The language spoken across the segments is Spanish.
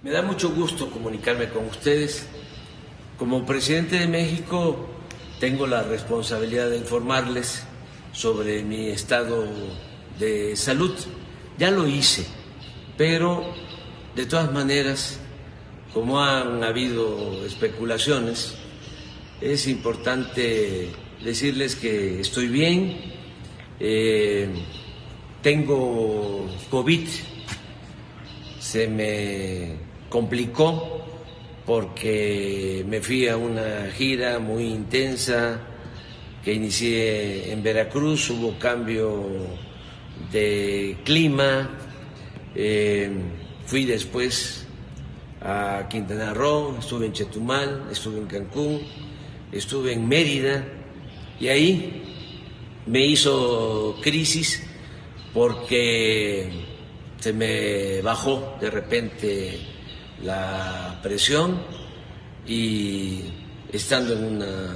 Me da mucho gusto comunicarme con ustedes. Como presidente de México, tengo la responsabilidad de informarles sobre mi estado de salud. Ya lo hice, pero de todas maneras, como han habido especulaciones, es importante decirles que estoy bien. Tengo COVID, se me complicó porque me fui a una gira muy intensa que inicié en Veracruz, hubo cambio de clima, fui después a Quintana Roo, estuve en Chetumal, estuve en Cancún, estuve en Mérida y ahí me hizo crisis porque se me bajó de repente la presión y estando en una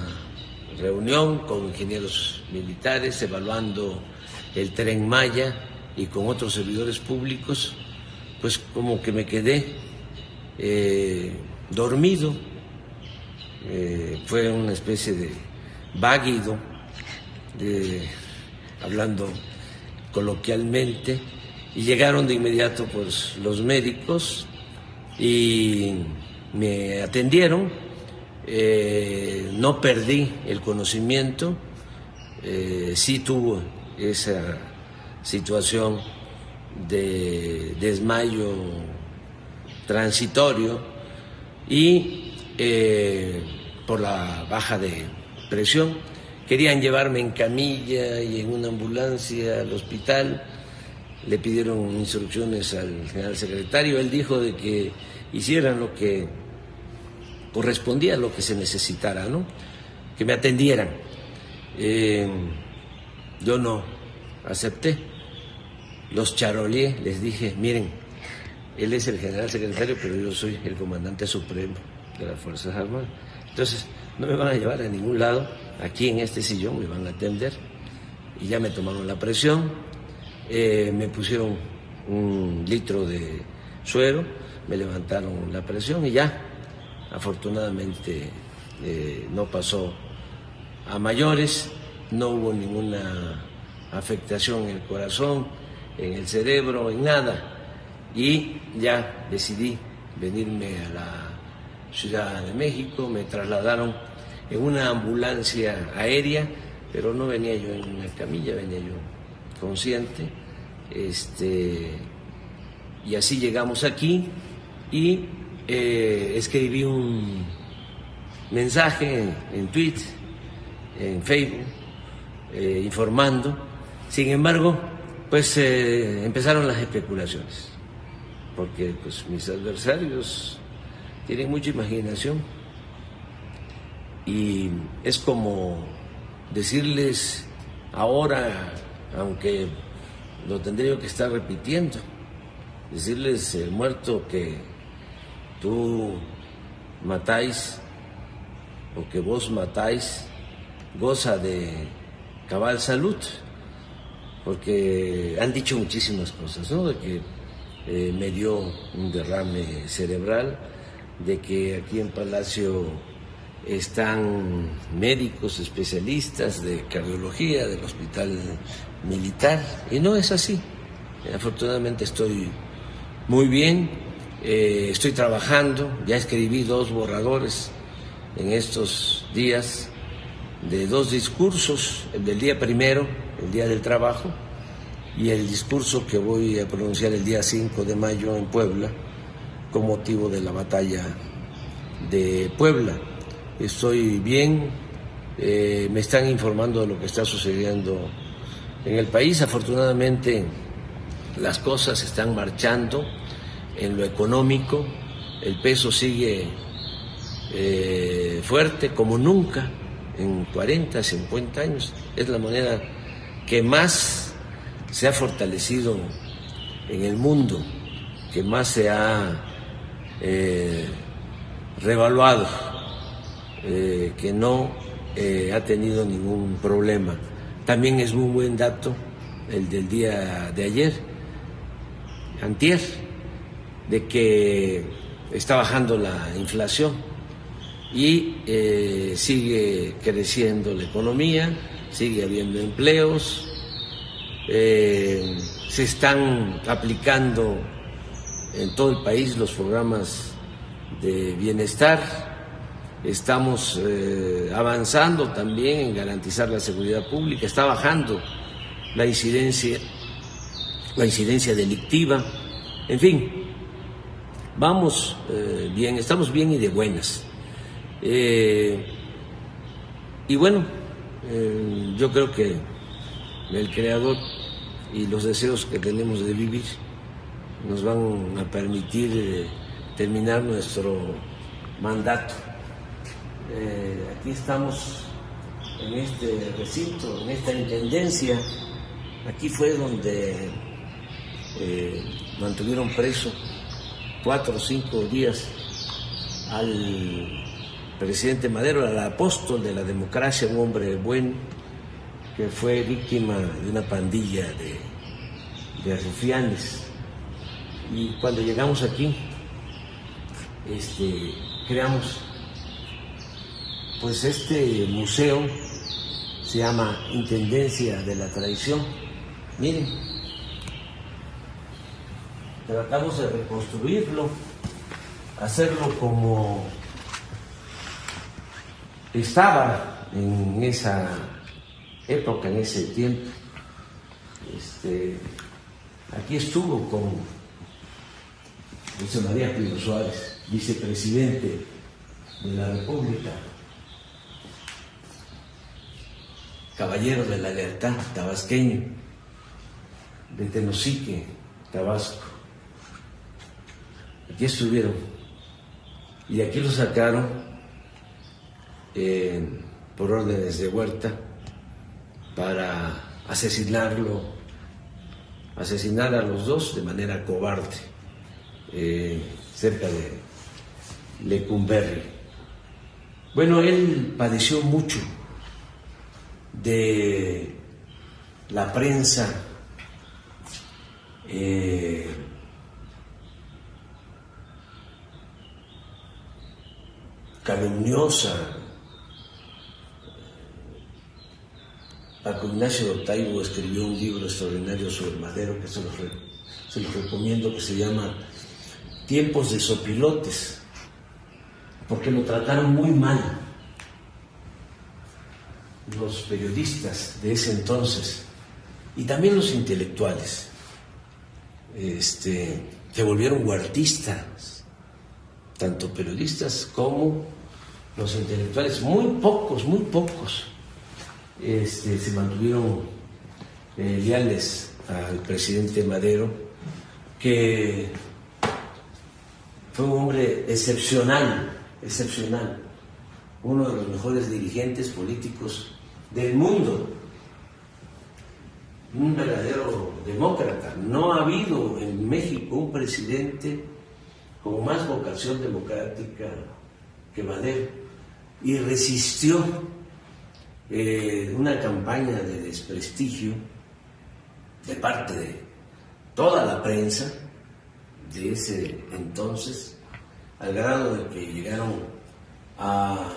reunión con ingenieros militares evaluando el Tren Maya y con otros servidores públicos, pues como que me quedé dormido, fue una especie de váguido, hablando coloquialmente, y llegaron de inmediato pues los médicos y me atendieron. No perdí el conocimiento, sí tuve esa situación de desmayo transitorio y por la baja de presión querían llevarme en camilla y en una ambulancia al hospital. Le pidieron instrucciones al general secretario, él dijo de que hicieran lo que correspondía a lo que se necesitara, ¿no? Que me atendieran. Yo no acepté, los charoleé, les dije, miren, él es el general secretario, pero yo soy el comandante supremo de las Fuerzas Armadas. Entonces, no me van a llevar a ningún lado, aquí en este sillón me van a atender. Y ya me tomaron la presión, me pusieron 1 litro de suero, me levantaron la presión y ya, afortunadamente no pasó a mayores, no hubo ninguna afectación en el corazón, en el cerebro, en nada. Y ya decidí venirme a la Ciudad de México, me trasladaron en una ambulancia aérea, pero no venía yo en una camilla, venía yo consciente, y así llegamos aquí y escribí un mensaje en Twitter, en Facebook, informando. Sin embargo, pues empezaron las especulaciones, porque pues mis adversarios tienen mucha imaginación y es como decirles ahora, aunque lo tendría que estar repitiendo, decirles el muerto que tú matáis o que vos matáis goza de cabal salud, porque han dicho muchísimas cosas, ¿no? De que me dio un derrame cerebral, de que aquí en Palacio están médicos especialistas de cardiología del Hospital Militar, y no es así. Afortunadamente estoy muy bien, estoy trabajando, ya escribí 2 borradores en estos días de 2 discursos, el del día 1, el Día del Trabajo, y el discurso que voy a pronunciar el día 5 de mayo en Puebla, con motivo de la batalla de Puebla. Estoy bien, me están informando de lo que está sucediendo en el país. Afortunadamente las cosas están marchando en lo económico, el peso sigue fuerte como nunca en 40, 50 años. Es la moneda que más se ha fortalecido en el mundo, que más se ha revaluado, que no ha tenido ningún problema. También es muy buen dato el del día de ayer, antier, de que está bajando la inflación y sigue creciendo la economía, sigue habiendo empleos, se están aplicando en todo el país los programas de bienestar, estamos avanzando también en garantizar la seguridad pública, está bajando la incidencia delictiva, en fin, vamos bien, estamos bien y de buenas. Y bueno, yo creo que el Creador y los deseos que tenemos de vivir nos van a permitir terminar nuestro mandato. Aquí estamos en este recinto, en esta intendencia. Aquí fue donde mantuvieron preso 4 o 5 días al presidente Madero, al apóstol de la democracia, un hombre bueno que fue víctima de una pandilla de rufianes. Y cuando llegamos aquí, creamos pues este museo, se llama Intendencia de la Traición. Miren, tratamos de reconstruirlo, hacerlo como estaba en esa época, en ese tiempo. Aquí estuvo con José María Pío Suárez, vicepresidente de la República, caballero de la lealtad, tabasqueño, de Tenosique, Tabasco. Aquí estuvieron y aquí lo sacaron por órdenes de Huerta para asesinar a los dos de manera cobarde, cerca de Lecumberri. Bueno, él padeció mucho de la prensa calumniosa. Paco Ignacio Taibo escribió un libro extraordinario sobre Madero que se los recomiendo, que se llama Tiempos de Sopilotes, porque lo trataron muy mal los periodistas de ese entonces y también los intelectuales, se volvieron huertistas, tanto periodistas como los intelectuales. Muy pocos se mantuvieron leales al presidente Madero, que fue un hombre excepcional, uno de los mejores dirigentes políticos del mundo, un verdadero demócrata. No ha habido en México un presidente con más vocación democrática que Madero, y resistió una campaña de desprestigio de parte de toda la prensa de ese entonces, al grado de que llegaron a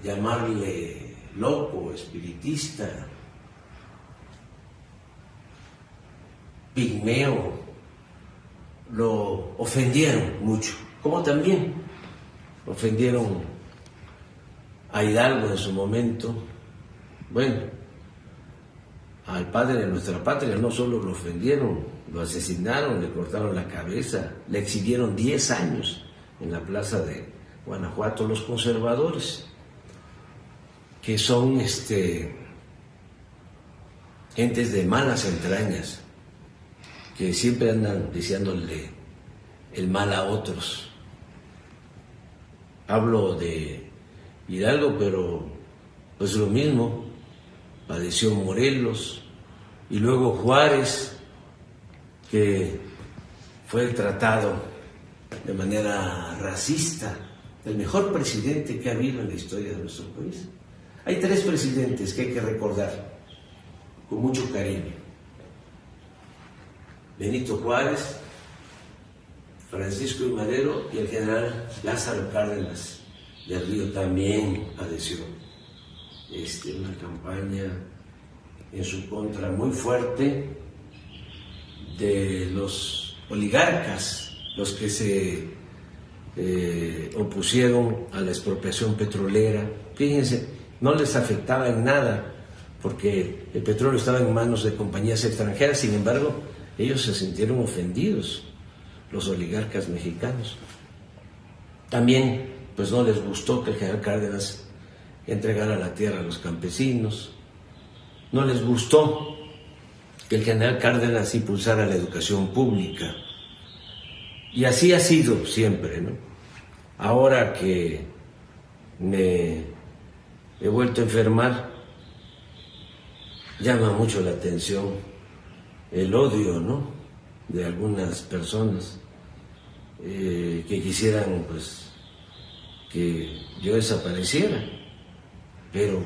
llamarle loco, espiritista, pigmeo. Lo ofendieron mucho, como también ofendieron a Hidalgo en su momento. Bueno, al padre de nuestra patria no solo lo ofendieron, lo asesinaron, le cortaron la cabeza, le exhibieron 10 años en la plaza de Guanajuato los conservadores, que son gentes de malas entrañas, que siempre andan deseándole el mal a otros. Hablo de Hidalgo, pero pues lo mismo padeció Morelos, y luego Juárez, que fue tratado de manera racista, el mejor presidente que ha habido en la historia de nuestro país. Hay 3 presidentes que hay que recordar con mucho cariño: Benito Juárez, Francisco I. Madero, y el general Lázaro Cárdenas del Río también padeció una campaña en su contra muy fuerte de los oligarcas, los que se opusieron a la expropiación petrolera. Fíjense, no les afectaba en nada porque el petróleo estaba en manos de compañías extranjeras. Sin embargo, ellos se sintieron ofendidos, los oligarcas mexicanos. También pues no les gustó que el general Cárdenas entregara la tierra a los campesinos, no les gustó que el general Cárdenas impulsara la educación pública, y así ha sido siempre, ¿no? Ahora que me he vuelto a enfermar, llama mucho la atención el odio, ¿no?, de algunas personas que quisieran pues que yo desapareciera, pero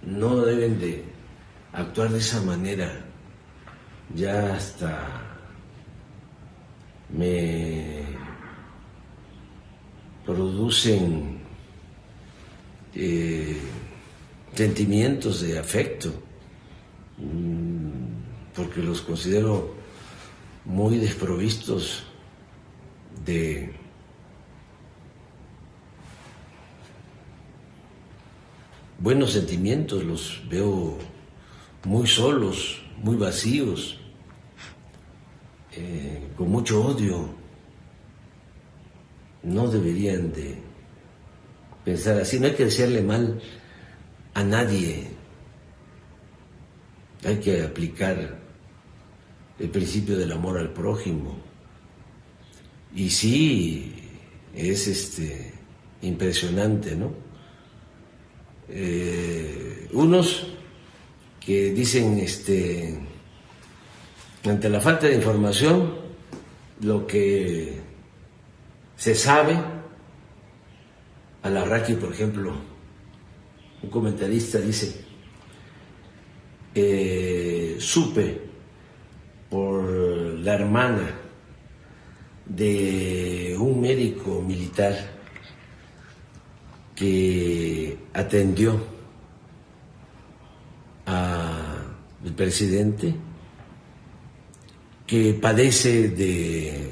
no deben de actuar de esa manera. Ya hasta me producen sentimientos de afecto, porque los considero muy desprovistos de buenos sentimientos, los veo muy solos, muy vacíos, con mucho odio. No deberían de pensar así, no hay que desearle mal a nadie, hay que aplicar el principio del amor al prójimo. Y sí, es impresionante, ¿no? Unos que dicen, ante la falta de información, lo que se sabe, Alarraqui, por ejemplo, un comentarista dice, supe por la hermana de un médico militar que atendió al presidente, que padece de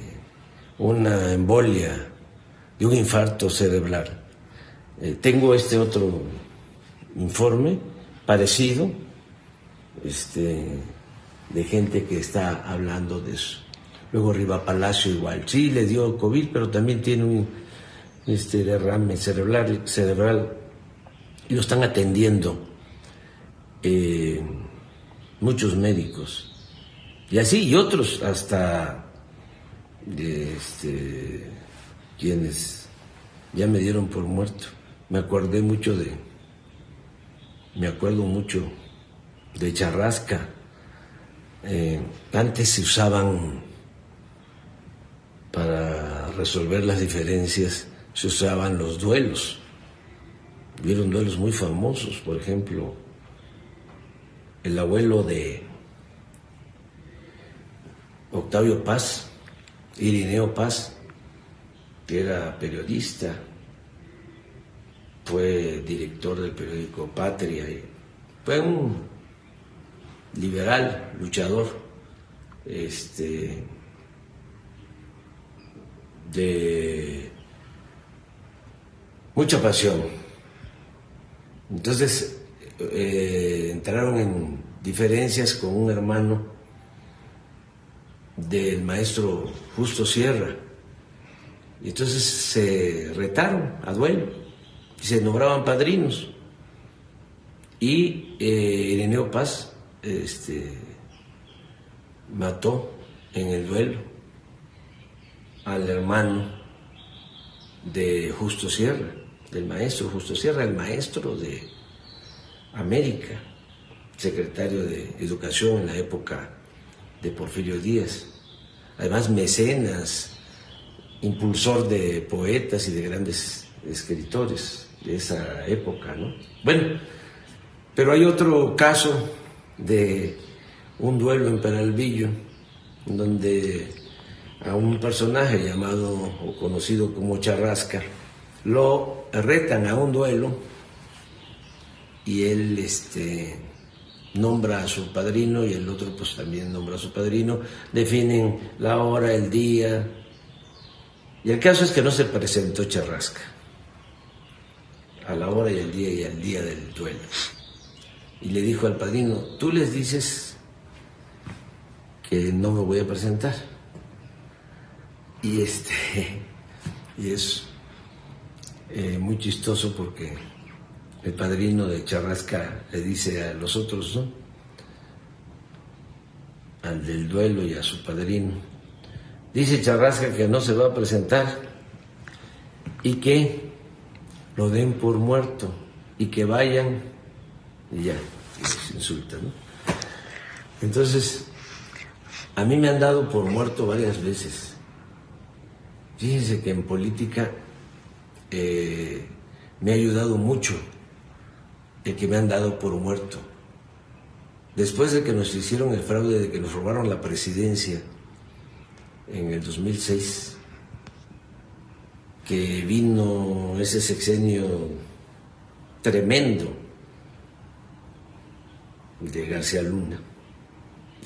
una embolia, de un infarto cerebral. Tengo otro informe parecido, de gente que está hablando de eso. Luego Riva Palacio igual, sí le dio COVID, pero también tiene un derrame cerebral y lo están atendiendo muchos médicos. Y así, y otros hasta quienes ya me dieron por muerto. Me acuerdo mucho de Charrasca. Antes se usaban, para resolver las diferencias, se usaban los duelos. Hubieron duelos muy famosos, por ejemplo, el abuelo de Octavio Paz, Irineo Paz, que era periodista, fue director del periódico Patria, y fue un liberal, luchador, de mucha pasión. Entonces entraron en diferencias con un hermano del maestro Justo Sierra, y entonces se retaron a duelo y se nombraban padrinos, y Irineo Paz mató en el duelo al hermano de Justo Sierra, del maestro Justo Sierra, el maestro de América, secretario de Educación en la época de Porfirio Díaz, además mecenas, impulsor de poetas y de grandes escritores de esa época, ¿no? Bueno, pero hay otro caso de un duelo en Peralvillo, donde a un personaje llamado o conocido como Charrasca, lo retan a un duelo y él nombra a su padrino y el otro pues también nombra a su padrino, definen la hora, el día, y el caso es que no se presentó Charrasca a la hora y el día y al día del duelo. Y le dijo al padrino, tú les dices que no me voy a presentar. Y es muy chistoso porque el padrino de Charrasca le dice a los otros, ¿no?, al del duelo y a su padrino, dice Charrasca que no se va a presentar y que lo den por muerto y que vayan y ya, y los insultan, ¿no? Entonces, a mí me han dado por muerto varias veces. Fíjense que en política me ha ayudado mucho el que me han dado por muerto. Después de que nos hicieron el fraude, de que nos robaron la presidencia en el 2006, que vino ese sexenio tremendo de García Luna,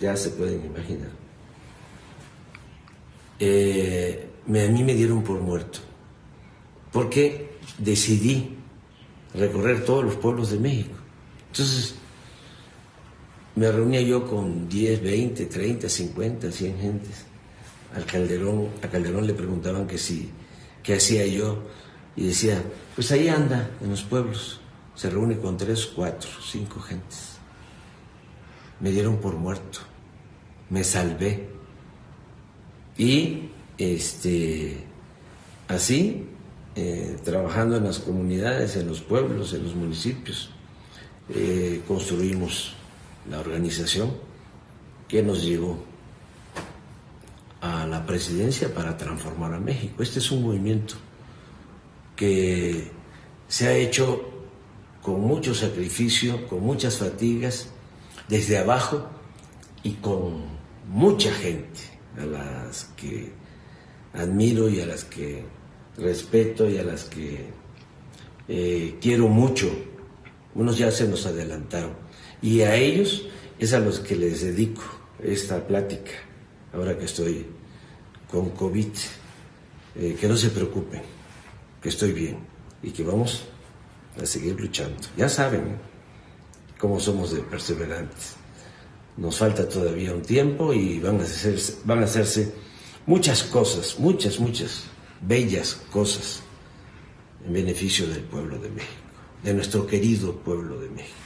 ya se pueden imaginar. A mí me dieron por muerto, porque decidí recorrer todos los pueblos de México. Entonces, me reunía yo con 10, 20, 30, 50, 100 gentes. A Calderón le preguntaban que si, qué hacía yo, y decía, pues ahí anda, en los pueblos, se reúne con 3, 4, 5 gentes. Me dieron por muerto, me salvé. Y así, trabajando en las comunidades, en los pueblos, en los municipios, construimos la organización que nos llevó a la presidencia para transformar a México. Este es un movimiento que se ha hecho con mucho sacrificio, con muchas fatigas, desde abajo y con mucha gente, a las que admiro y a las que respeto y a las que quiero mucho. Unos ya se nos adelantaron y a ellos es a los que les dedico esta plática, ahora que estoy con COVID, que no se preocupen, que estoy bien y que vamos a seguir luchando. Ya saben cómo somos de perseverantes. Nos falta todavía un tiempo y van a hacerse muchas cosas, muchas bellas cosas en beneficio del pueblo de México, de nuestro querido pueblo de México.